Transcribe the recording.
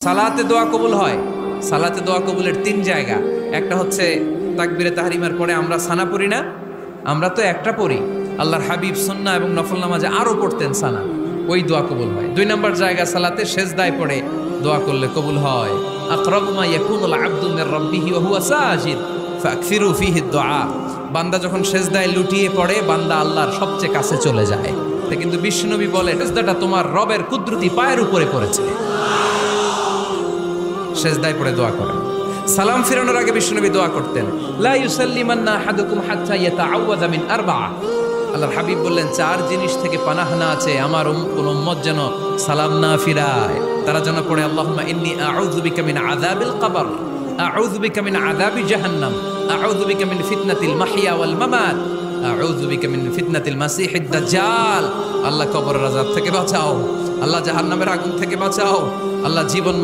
সালাতে দোয়া কবুল হয়। সালাতে দোয়া কবুলের তিন জায়গা। একটা হচ্ছে তাকবীরে তাহরিমার পরে আমরা সানা পড়ি না, আমরা তো একটা পড়ি। আল্লাহর হাবিব সুন্নাহ এবং নফল নামাজে আরো পড়তেন সানা, ওই দোয়া কবুল হয়। দুই নম্বর জায়গা সালাতে সেজদায় পড়ে দোয়া করলে কবুল হয়। আকরাবু মা ইয়াকুনুল আবদু মির রাব্বিহি ওয়া হুয়া সাজিদ ফাকসিরু ফীহি দুআ। বান্দা যখন সেজদায় লুটিয়ে পড়ে, বান্দা আল্লাহর সবচেয়ে কাছে চলে যায়। কিন্তু বিশ্বনবী বলে, সেজদাটা তোমার রবের কুদরতি পায়ের উপরে পড়েছে। সেজদায় পড়ে দোয়া করেন। সালাম ফিরানোর আগে বিশ্বনবী দোয়া করতেন, লা ইউসাল্লিমান্না আহাদুকুম হাত্তা ইয়াতাআওয়াযা মিন আরবা'a। আল্লাহর হাবিব বললেন, চার জিনিস থেকে পানাহ না আছে আমার কোন উম্মত যেন সালাম না ফিরায়। তারা যেন পড়ে, আল্লাহুম্মা ইন্নী আউযু বিকা মিন আযাবিল কবর, আউযু বিকা মিন আযাবি জাহান্নাম, আউযু বিকা মিন ফিতনাতিল মাহইয়া ওয়াল মামাত, আউযু বিকা মিন ফিতনাতিল মাসিহিদ দাজ্জাল। আল্লাহ কবরের আযাব থেকে বাঁচাও, আল্লাহ জাহান্নামের আগুন থেকে বাঁচাও, আল্লাহ জীবন